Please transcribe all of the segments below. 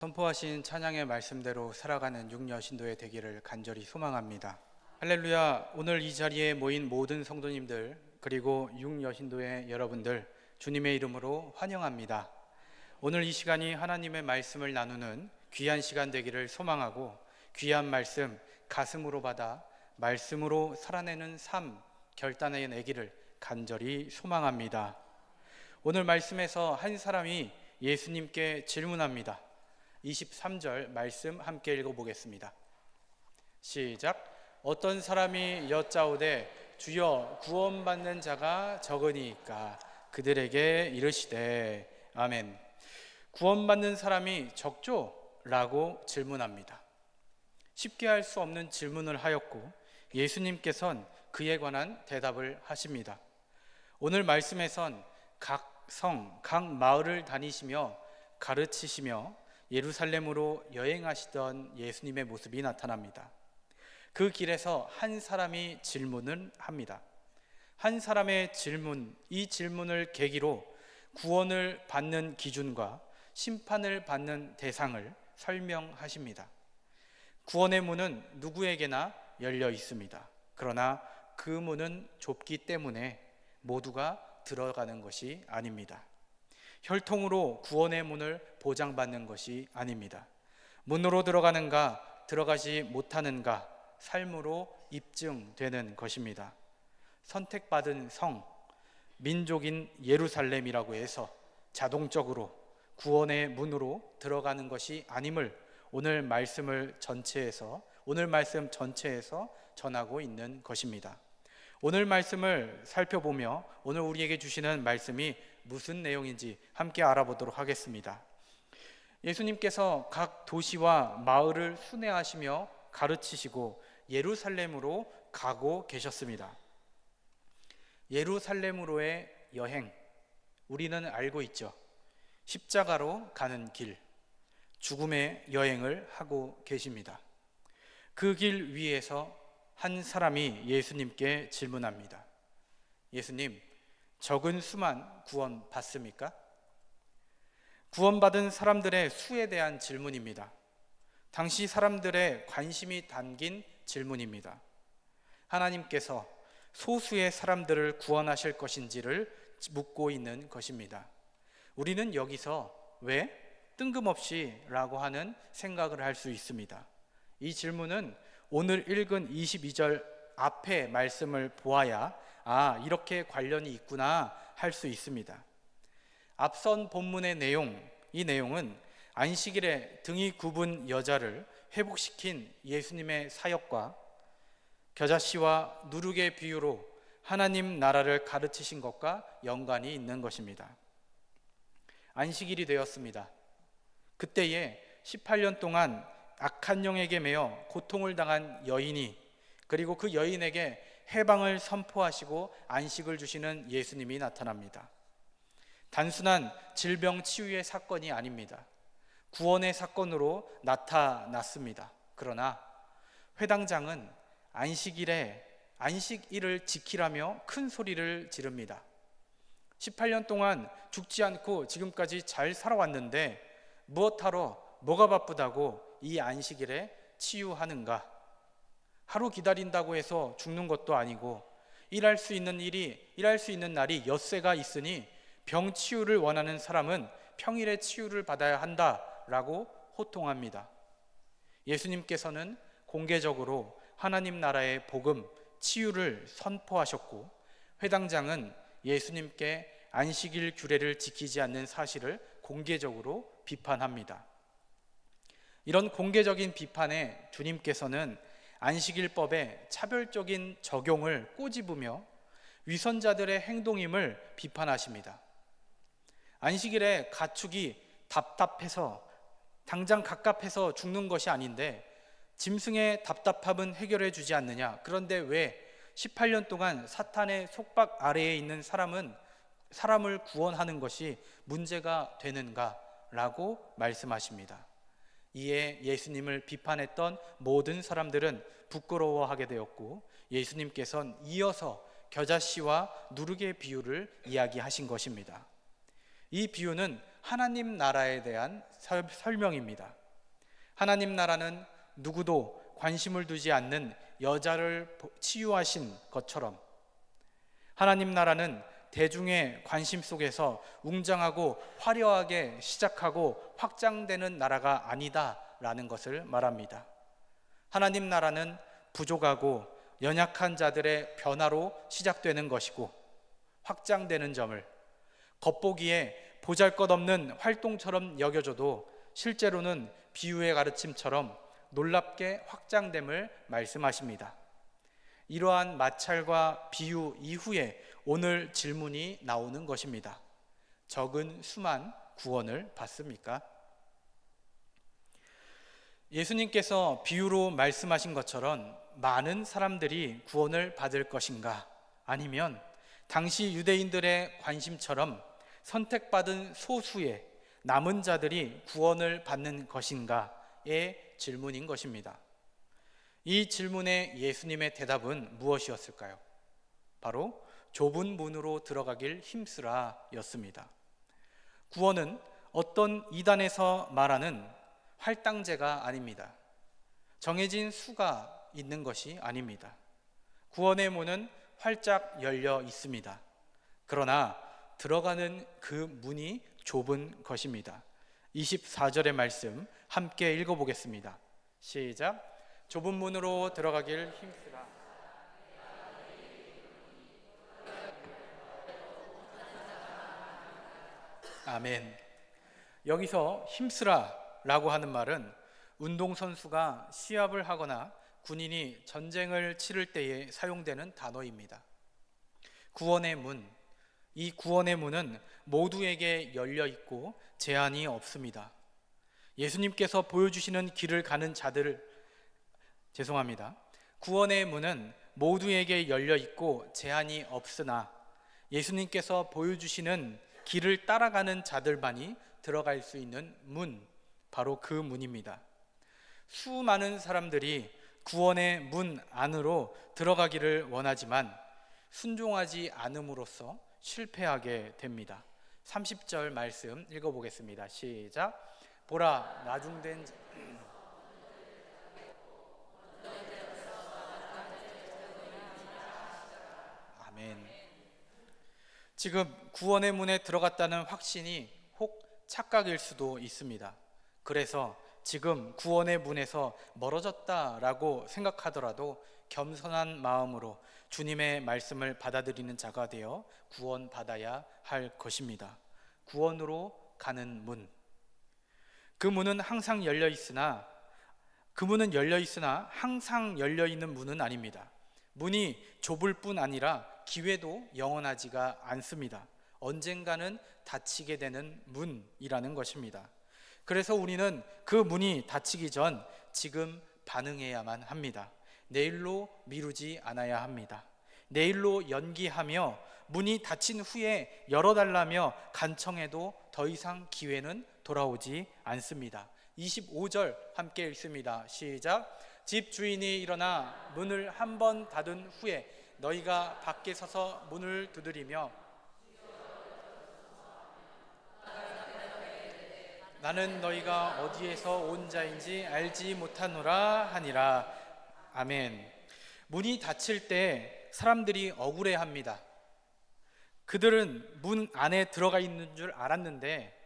선포하신 찬양의 말씀대로 살아가는 육여신도의 되기를 간절히 소망합니다. 할렐루야. 오늘 이 자리에 모인 모든 성도님들 그리고 육여신도의 여러분들 주님의 이름으로 환영합니다. 오늘 이 시간이 하나님의 말씀을 나누는 귀한 시간 되기를 소망하고 귀한 말씀 가슴으로 받아 말씀으로 살아내는 삶 결단해내기를 간절히 소망합니다. 오늘 말씀에서 한 사람이 예수님께 질문합니다. 23절 말씀 함께 읽어보겠습니다. 시작. 어떤 사람이 여짜오되 주여 구원받는 자가 적으니까 그들에게 이르시되 아멘. 구원받는 사람이 적죠? 라고 질문합니다. 쉽게 할 수 없는 질문을 하였고 예수님께서는 그에 관한 대답을 하십니다. 오늘 말씀에선 각 성, 각 마을을 다니시며 가르치시며 예루살렘으로 여행하시던 예수님의 모습이 나타납니다. 그 길에서 한 사람이 질문을 합니다. 한 사람의 질문, 이 질문을 계기로 구원을 받는 기준과 심판을 받는 대상을 설명하십니다. 구원의 문은 누구에게나 열려 있습니다. 그러나 그 문은 좁기 때문에 모두가 들어가는 것이 아닙니다. 혈통으로 구원의 문을 보장받는 것이 아닙니다. 문으로 들어가는가 들어가지 못하는가 삶으로 입증되는 것입니다. 선택받은 성, 민족인 예루살렘이라고 해서 자동적으로 구원의 문으로 들어가는 것이 아님을 오늘 말씀 전체에서 전하고 있는 것입니다. 오늘 말씀을 살펴보며 오늘 우리에게 주시는 말씀이 무슨 내용인지 함께 알아보도록 하겠습니다. 예수님께서 각 도시와 마을을 순회하시며 가르치시고 예루살렘으로 가고 계셨습니다. 예루살렘으로의 여행, 우리는 알고 있죠. 십자가로 가는 길, 죽음의 여행을 하고 계십니다. 그 길 위에서 한 사람이 예수님께 질문합니다. 예수님, 적은 수만 구원 받습니까? 구원받은 사람들의 수에 대한 질문입니다. 당시 사람들의 관심이 담긴 질문입니다. 하나님께서 소수의 사람들을 구원하실 것인지를 묻고 있는 것입니다. 우리는 여기서 왜 뜬금없이 라고 하는 생각을 할 수 있습니다. 이 질문은 오늘 읽은 22절 앞에 말씀을 보아야 이렇게 관련이 있구나 할 수 있습니다. 앞선 본문의 이 내용은 안식일에 등이 굽은 여자를 회복시킨 예수님의 사역과 겨자씨와 누룩의 비유로 하나님 나라를 가르치신 것과 연관이 있는 것입니다. 안식일이 되었습니다. 그때에 18년 동안 악한 영에게 매여 고통을 당한 여인이 그리고 그 여인에게 해방을 선포하시고 안식을 주시는 예수님이 나타납니다. 단순한 질병 치유의 사건이 아닙니다. 구원의 사건으로 나타났습니다. 그러나 회당장은 안식일을 지키라며 큰 소리를 지릅니다. 18년 동안 죽지 않고 지금까지 잘 살아왔는데 무엇하러 뭐가 바쁘다고 이 안식일에 치유하는가? 하루 기다린다고 해서 죽는 것도 아니고 일할 수 있는 날이 엿새가 있으니 병 치유를 원하는 사람은 평일에 치유를 받아야 한다라고 호통합니다. 예수님께서는 공개적으로 하나님 나라의 복음, 치유를 선포하셨고 회당장은 예수님께 안식일 규례를 지키지 않는 사실을 공개적으로 비판합니다. 이런 공개적인 비판에 주님께서는 안식일법의 차별적인 적용을 꼬집으며 위선자들의 행동임을 비판하십니다. 안식일에 가축이 답답해서 당장 갑갑해서 죽는 것이 아닌데 짐승의 답답함은 해결해 주지 않느냐? 그런데 왜 18년 동안 사탄의 속박 아래에 있는 사람을 구원하는 것이 문제가 되는가라고 말씀하십니다. 이에 예수님을 비판했던 모든 사람들은 부끄러워하게 되었고 예수님께서는 이어서 겨자씨와 누룩의 비유를 이야기하신 것입니다. 이 비유는 하나님 나라에 대한 설명입니다. 하나님 나라는 누구도 관심을 두지 않는 여자를 치유하신 것처럼 하나님 나라는 대중의 관심 속에서 웅장하고 화려하게 시작하고 확장되는 나라가 아니다라는 것을 말합니다. 하나님 나라는 부족하고 연약한 자들의 변화로 시작되는 것이고 확장되는 점을 겉보기에 보잘것없는 활동처럼 여겨져도 실제로는 비유의 가르침처럼 놀랍게 확장됨을 말씀하십니다. 이러한 마찰과 비유 이후에 오늘 질문이 나오는 것입니다. 적은 수만 구원을 받습니까? 예수님께서 비유로 말씀하신 것처럼 많은 사람들이 구원을 받을 것인가? 아니면 당시 유대인들의 관심처럼 선택받은 소수의 남은 자들이 구원을 받는 것인가의 질문인 것입니다. 이 질문에 예수님의 대답은 무엇이었을까요? 바로 좁은 문으로 들어가길 힘쓰라 였습니다. 구원은 어떤 이단에서 말하는 할당제가 아닙니다. 정해진 수가 있는 것이 아닙니다. 구원의 문은 활짝 열려 있습니다. 그러나 들어가는 그 문이 좁은 것입니다. 24절의 말씀 함께 읽어보겠습니다. 시작. 좁은 문으로 들어가길 힘쓰라. 아멘. 여기서 힘쓰라 라고 하는 말은 운동선수가 시합을 하거나 군인이 전쟁을 치를 때에 사용되는 단어입니다. 구원의 문, 이 구원의 문은 모두에게 열려 있고 제한이 없습니다. 예수님께서 보여주시는 길을 가는 구원의 문은 모두에게 열려 있고 제한이 없으나 예수님께서 보여주시는 길을 따라가는 자들만이 들어갈 수 있는 문, 바로 그 문입니다. 수많은 사람들이 구원의 문 안으로 들어가기를 원하지만 순종하지 않음으로써 실패하게 됩니다. 30절 말씀 읽어보겠습니다. 시작. 보라, 나중된 아멘. 지금 구원의 문에 들어갔다는 확신이 혹 착각일 수도 있습니다. 그래서 지금 구원의 문에서 멀어졌다라고 생각하더라도 겸손한 마음으로 주님의 말씀을 받아들이는 자가 되어 구원받아야 할 것입니다. 구원으로 가는 문. 그 문은 항상 열려 있으나 항상 열려 있는 문은 아닙니다. 문이 좁을 뿐 아니라 기회도 영원하지가 않습니다. 언젠가는 닫히게 되는 문이라는 것입니다. 그래서 우리는 그 문이 닫히기 전 지금 반응해야만 합니다. 내일로 미루지 않아야 합니다. 내일로 연기하며 문이 닫힌 후에 열어달라며 간청해도 더 이상 기회는 돌아오지 않습니다. 25절 함께 읽습니다. 시작. 집 주인이 일어나 문을 한 번 닫은 후에 너희가 밖에 서서 문을 두드리며 나는 너희가 어디에서 온 자인지 알지 못하노라 하니라. 아멘. 문이 닫힐 때 사람들이 억울해합니다. 그들은 문 안에 들어가 있는 줄 알았는데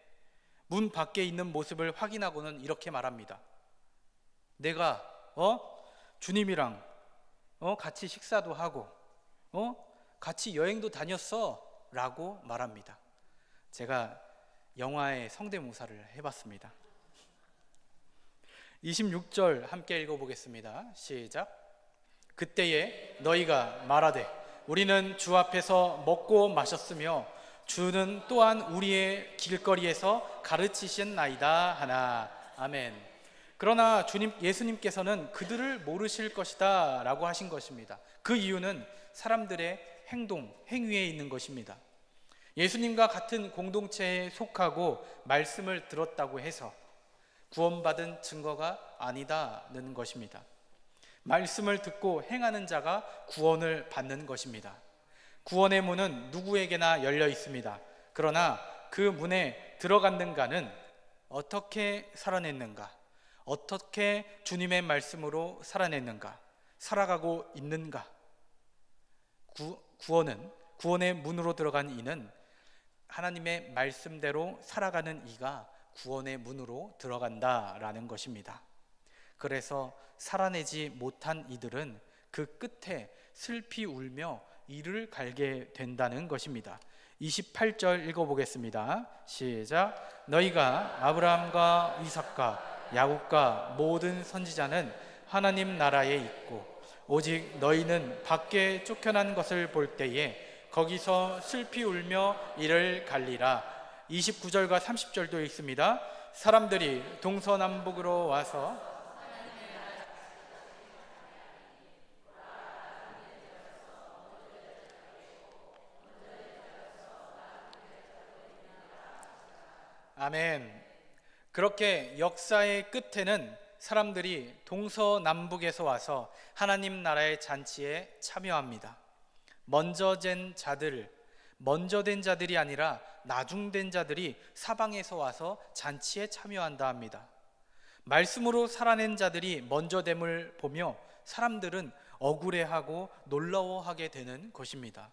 문 밖에 있는 모습을 확인하고는 이렇게 말합니다. 내가 주님이랑 같이 식사도 하고 같이 여행도 다녔어 라고 말합니다. 제가 영화의 성대모사를 해봤습니다. 26절 함께 읽어보겠습니다. 시작. 그때에 너희가 말하되 우리는 주 앞에서 먹고 마셨으며 주는 또한 우리의 길거리에서 가르치셨나이다 하나. 아멘. 그러나 예수님께서는 그들을 모르실 것이다 라고 하신 것입니다. 그 이유는 사람들의 행위에 있는 것입니다. 예수님과 같은 공동체에 속하고 말씀을 들었다고 해서 구원받은 증거가 아니다는 것입니다. 말씀을 듣고 행하는 자가 구원을 받는 것입니다. 구원의 문은 누구에게나 열려 있습니다. 그러나 그 문에 들어갔는가는 어떻게 살아냈는가, 어떻게 주님의 말씀으로 살아냈는가, 살아가고 있는가. 구원의 문으로 들어간 이는 하나님의 말씀대로 살아가는 이가 구원의 문으로 들어간다라는 것입니다. 그래서 살아내지 못한 이들은 그 끝에 슬피 울며 이를 갈게 된다는 것입니다. 28절 읽어보겠습니다. 시작. 너희가 아브라함과 이삭과 야곱과 모든 선지자는 하나님 나라에 있고 오직 너희는 밖에 쫓겨난 것을 볼 때에 거기서 슬피 울며 이를 갈리라. 29절과 30절도 있습니다. 사람들이 동서남북으로 와서 아멘. 그렇게 역사의 끝에는 사람들이 동서남북에서 와서 하나님 나라의 잔치에 참여합니다. 먼저 된 자들이 아니라 나중된 자들이 사방에서 와서 잔치에 참여한다 합니다. 말씀으로 살아낸 자들이 먼저됨을 보며 사람들은 억울해하고 놀라워하게 되는 것입니다.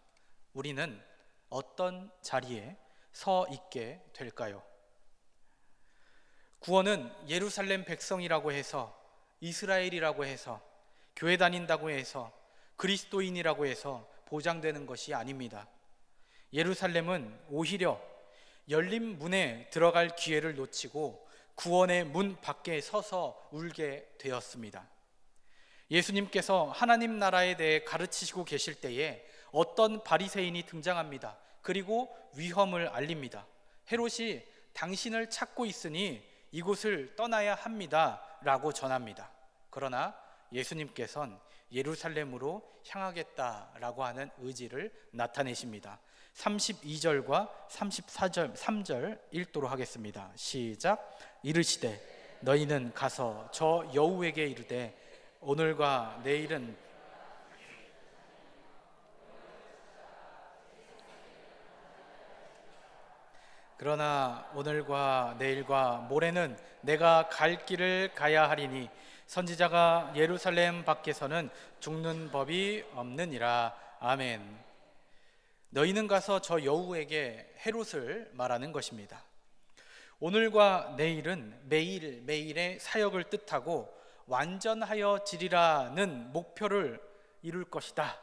우리는 어떤 자리에 서 있게 될까요? 구원은 예루살렘 백성이라고 해서, 이스라엘이라고 해서, 교회 다닌다고 해서, 그리스도인이라고 해서 보장되는 것이 아닙니다. 예루살렘은 오히려 열린 문에 들어갈 기회를 놓치고 구원의 문 밖에 서서 울게 되었습니다. 예수님께서 하나님 나라에 대해 가르치시고 계실 때에 어떤 바리새인이 등장합니다. 그리고 위험을 알립니다. 헤롯이 당신을 찾고 있으니 이곳을 떠나야 합니다 라고 전합니다. 그러나 예수님께서는 예루살렘으로 향하겠다라고 하는 의지를 나타내십니다. 32절과 34절 3절 읽도록 하겠습니다. 시작. 이르시되 너희는 가서 저 여우에게 이르되 오늘과 내일은 그러나 오늘과 내일과 모레는 내가 갈 길을 가야 하리니 선지자가 예루살렘 밖에서는 죽는 법이 없느니라. 아멘. 너희는 가서 저 여우에게 헤롯을 말하는 것입니다. 오늘과 내일은 매일의 사역을 뜻하고 완전하여 지리라는 목표를 이룰 것이다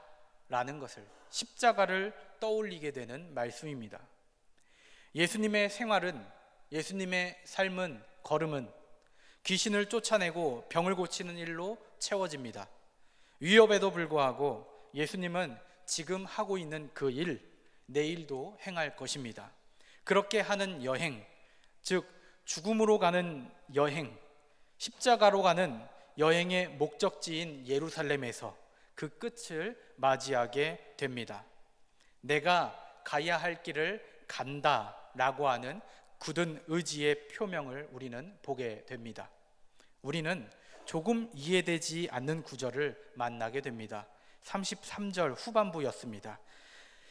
라는 것을, 십자가를 떠올리게 되는 말씀입니다. 예수님의 생활은, 예수님의 삶은, 걸음은 귀신을 쫓아내고 병을 고치는 일로 채워집니다. 위협에도 불구하고 예수님은 지금 하고 있는 그 일, 내일도 행할 것입니다. 그렇게 하는 여행, 즉 죽음으로 가는 여행, 십자가로 가는 여행의 목적지인 예루살렘에서 그 끝을 맞이하게 됩니다. 내가 가야 할 길을 간다 라고 하는 굳은 의지의 표명을 우리는 보게 됩니다. 우리는 조금 이해되지 않는 구절을 만나게 됩니다. 33절 후반부였습니다.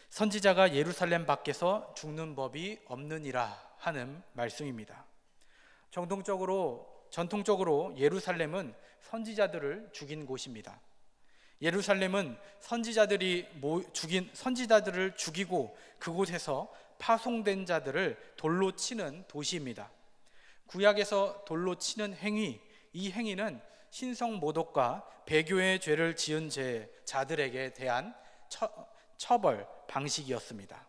선지자가 예루살렘 밖에서 죽는 법이 없느니라 하는 말씀입니다. 전통적으로 예루살렘은 선지자들을 죽인 곳입니다. 예루살렘은 선지자들을 죽이고 그곳에서 파송된 자들을 돌로 치는 도시입니다. 구약에서 돌로 치는 행위, 이 행위는 신성 모독과 배교의 죄를 지은 자들에게 대한 처벌 방식이었습니다.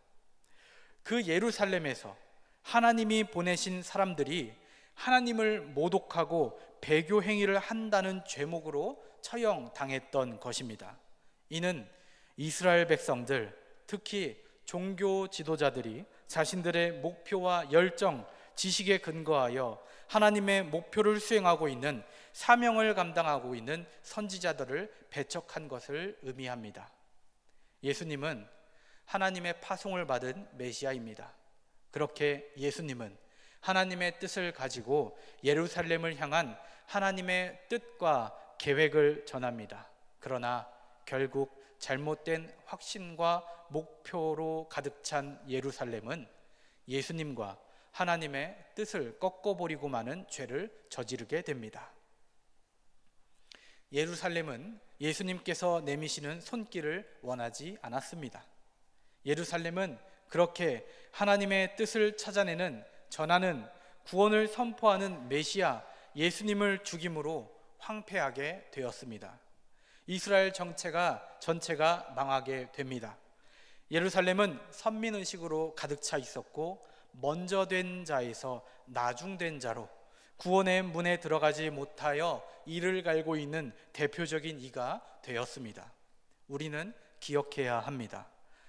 그 예루살렘에서 하나님이 보내신 사람들이 하나님을 모독하고 배교 행위를 한다는 죄목으로 처형당했던 것입니다. 이는 이스라엘 백성들, 특히 종교 지도자들이 자신들의 목표와 열정, 지식에 근거하여 하나님의 목표를 수행하고 있는, 사명을 감당하고 있는 선지자들을 배척한 것을 의미합니다. 예수님은 하나님의 파송을 받은 메시아입니다. 그렇게 예수님은 하나님의 뜻을 가지고 예루살렘을 향한 하나님의 뜻과 계획을 전합니다. 그러나 결국 잘못된 확신과 목표로 가득 찬 예루살렘은 예수님과 하나님의 뜻을 꺾어버리고 마는 죄를 저지르게 됩니다. 예루살렘은 예수님께서 내미시는 손길을 원하지 않았습니다. 예루살렘은 그렇게 하나님의 뜻을 찾아내는, 전하는, 구원을 선포하는 메시아 예수님을 죽임으로 황폐하게 되었습니다. 이스라엘 전체가 망하게 됩니다. 예루살렘은 선민의식으로 가득 차 있었고, 먼저 된 자에서 나중된 자로 구원의 문에 들어가지 못하여 이를 갈고 있는 대표적인 이가 되었습니다. 우리는 기억해야 합니다.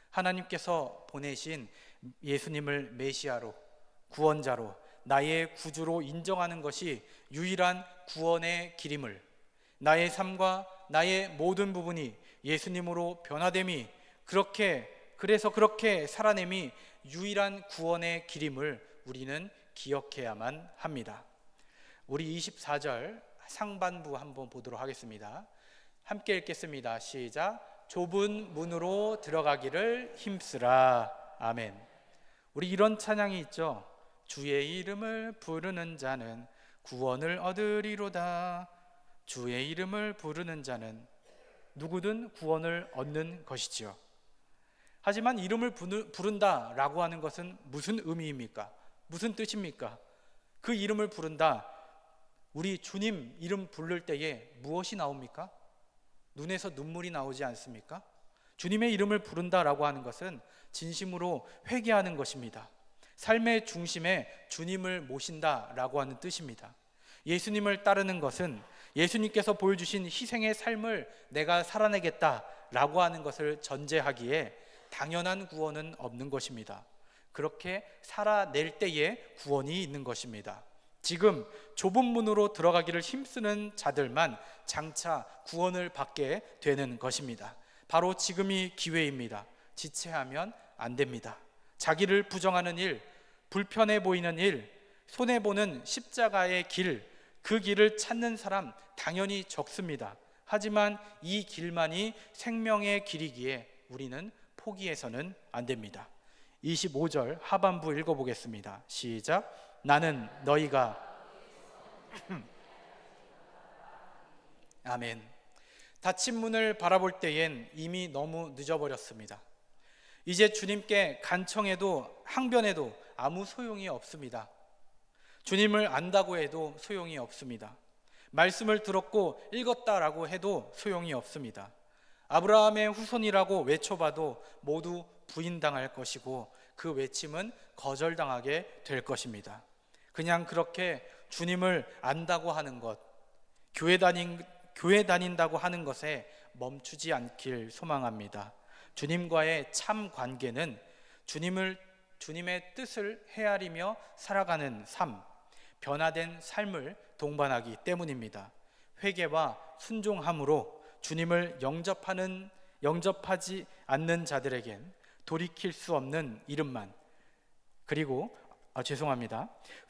하나님께서 보내신 예수님을 메시아로, 구원자로, 나의 구주로 인정하는 것이 유일한 구원의 길임을, 나의 삶과 나의 모든 부분이 예수님으로 변화됨이, 그래서 그렇게 살아냄이 유일한 구원의 길임을 우리는 기억해야만 합니다. 우리 24절 상반부 한번 보도록 하겠습니다. 함께 읽겠습니다. 시작. 좁은 문으로 들어가기를 힘쓰라. 아멘. 우리 이런 찬양이 있죠. 주의 이름을 부르는 자는 구원을 얻으리로다. 주의 이름을 부르는 자는 누구든 구원을 얻는 것이지요. 하지만 이름을 부른다라고 하는 것은 무슨 의미입니까? 무슨 뜻입니까? 그 이름을 부른다, 우리 주님 이름 부를 때에 무엇이 나옵니까? 눈에서 눈물이 나오지 않습니까? 주님의 이름을 부른다라고 하는 것은 진심으로 회개하는 것입니다. 삶의 중심에 주님을 모신다라고 하는 뜻입니다. 예수님을 따르는 것은 예수님께서 보여주신 희생의 삶을 내가 살아내겠다라고 하는 것을 전제하기에 당연한 구원은 없는 것입니다. 그렇게 살아낼 때에 구원이 있는 것입니다. 지금 좁은 문으로 들어가기를 힘쓰는 자들만 장차 구원을 받게 되는 것입니다. 바로 지금이 기회입니다. 지체하면 안 됩니다. 자기를 부정하는 일, 불편해 보이는 일, 손해보는 십자가의 길, 그 길을 찾는 사람 당연히 적습니다. 하지만 이 길만이 생명의 길이기에 우리는 포기해서는 안 됩니다. 25절 하반부 읽어보겠습니다. 시작. 나는 너희가 아멘. 닫힌 문을 바라볼 때엔 이미 너무 늦어버렸습니다. 이제 주님께 간청해도 항변해도 아무 소용이 없습니다. 주님을 안다고 해도 소용이 없습니다. 말씀을 들었고 읽었다라고 해도 소용이 없습니다. 아브라함의 후손이라고 외쳐봐도 모두 부인당할 것이고 그 외침은 거절당하게 될 것입니다. 그냥 그렇게 주님을 안다고 하는 것, 교회 다닌다고 하는 것에 멈추지 않길 소망합니다. 주님과의 참 관계는 주님의 뜻을 헤아리며 살아가는 삶, 변화된 삶을 동반하기 때문입니다. 회개와 순종함으로 주님을 영접하지 않는 자들에겐 돌이킬 수 없는 이름만,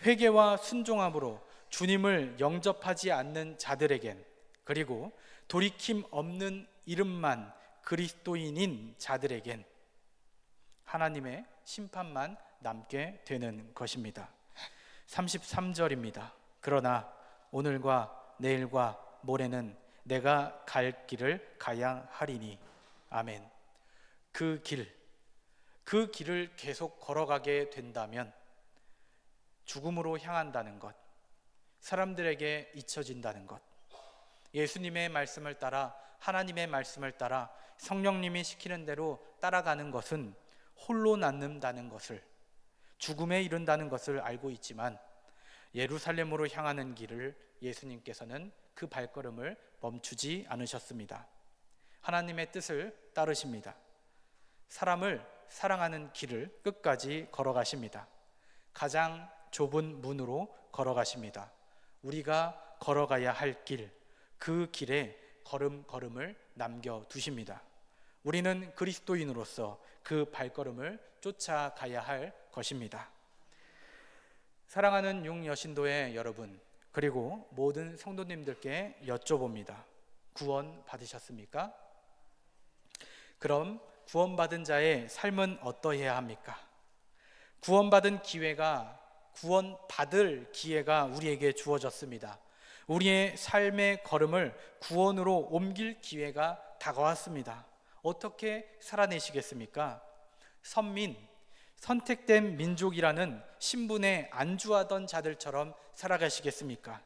회개와 순종함으로 주님을 영접하지 않는 자들에겐, 그리고 돌이킴 없는 이름만 그리스도인인 자들에겐 하나님의 심판만 남게 되는 것입니다. 33절입니다. 그러나 오늘과 내일과 모레는 내가 갈 길을 가야 하리니. 아멘. 그 길을 계속 걸어가게 된다면 죽음으로 향한다는 것, 사람들에게 잊혀진다는 것, 예수님의 말씀을 따라, 하나님의 말씀을 따라 성령님이 시키는 대로 따라가는 것은 홀로 남는다는 것을, 죽음에 이른다는 것을 알고 있지만 예루살렘으로 향하는 길을 예수님께서는 그 발걸음을 멈추지 않으셨습니다. 하나님의 뜻을 따르십니다. 사람을 사랑하는 길을 끝까지 걸어가십니다. 가장 좁은 문으로 걸어가십니다. 우리가 걸어가야 할 길, 그 길에 걸음을 남겨두십니다. 우리는 그리스도인으로서 그 발걸음을 쫓아가야 할 것입니다. 사랑하는 용여신도의 여러분, 그리고 모든 성도님들께 여쭤봅니다. 구원 받으셨습니까? 그럼 구원받은 자의 삶은 어떠해야 합니까? 구원받은 기회가 구원받을 기회가 우리에게 주어졌습니다. 우리의 삶의 걸음을 구원으로 옮길 기회가 다가왔습니다. 어떻게 살아내시겠습니까? 선민, 선택된 민족이라는 신분에 안주하던 자들처럼 살아가시겠습니까?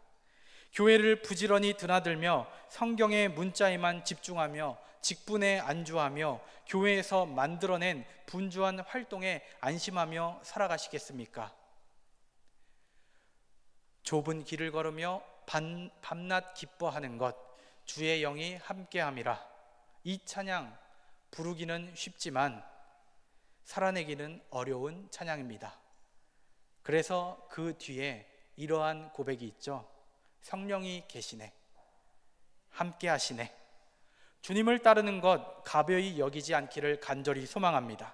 교회를 부지런히 드나들며 성경의 문자에만 집중하며 직분에 안주하며 교회에서 만들어낸 분주한 활동에 안심하며 살아가시겠습니까? 좁은 길을 걸으며 밤낮 기뻐하는 것, 주의 영이 함께함이라. 이 찬양 부르기는 쉽지만 살아내기는 어려운 찬양입니다. 그래서 그 뒤에 이러한 고백이 있죠. 성령이 계시네, 함께 하시네. 주님을 따르는 것 가벼이 여기지 않기를 간절히 소망합니다.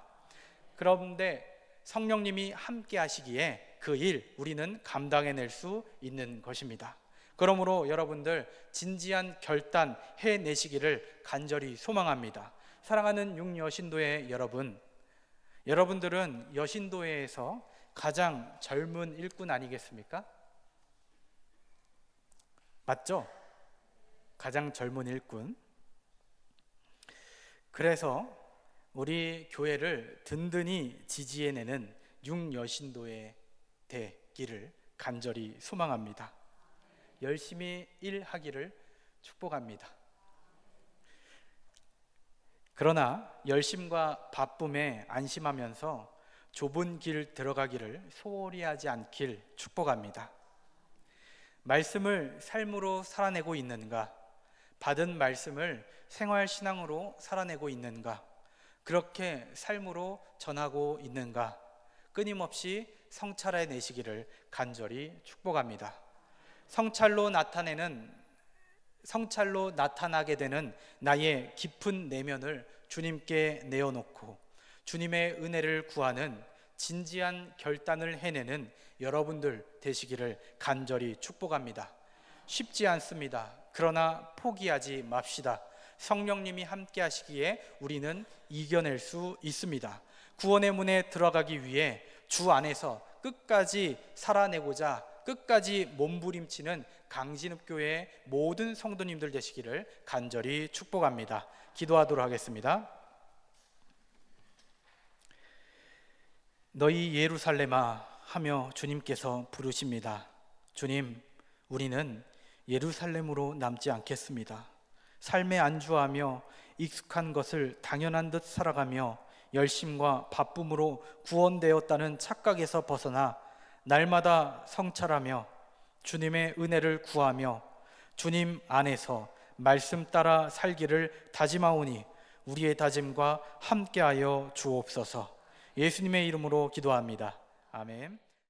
그런데 성령님이 함께 하시기에 그 일 우리는 감당해낼 수 있는 것입니다. 그러므로 여러분들 진지한 결단 해내시기를 간절히 소망합니다. 사랑하는 육여신도회 여러분, 여러분들은 여신도회에서 가장 젊은 일꾼 아니겠습니까? 맞죠? 가장 젊은 일꾼. 그래서 우리 교회를 든든히 지지해내는 육여신도회 되기를 간절히 소망합니다. 열심히 일하기를 축복합니다. 그러나 열심과 바쁨에 안심하면서 좁은 길 들어가기를 소홀히 하지 않길 축복합니다. 말씀을 삶으로 살아내고 있는가? 받은 말씀을 생활신앙으로 살아내고 있는가? 그렇게 삶으로 전하고 있는가? 끊임없이 성찰해 내시기를 간절히 축복합니다. 성찰로 나타나게 되는 나의 깊은 내면을 주님께 내어놓고 주님의 은혜를 구하는 진지한 결단을 해내는 여러분들 되시기를 간절히 축복합니다. 쉽지 않습니다. 그러나 포기하지 맙시다. 성령님이 함께 하시기에 우리는 이겨낼 수 있습니다. 구원의 문에 들어가기 위해 주 안에서 끝까지 살아내고자 끝까지 몸부림치는 강진읍교회의 모든 성도님들 되시기를 간절히 축복합니다. 기도하도록 하겠습니다. 너희 예루살렘아 하며 주님께서 부르십니다. 주님, 우리는 예루살렘으로 남지 않겠습니다. 삶에 안주하며 익숙한 것을 당연한 듯 살아가며 열심과 바쁨으로 구원되었다는 착각에서 벗어나 날마다 성찰하며 주님의 은혜를 구하며 주님 안에서 말씀 따라 살기를 다짐하오니 우리의 다짐과 함께하여 주옵소서. 예수님의 이름으로 기도합니다. 아멘.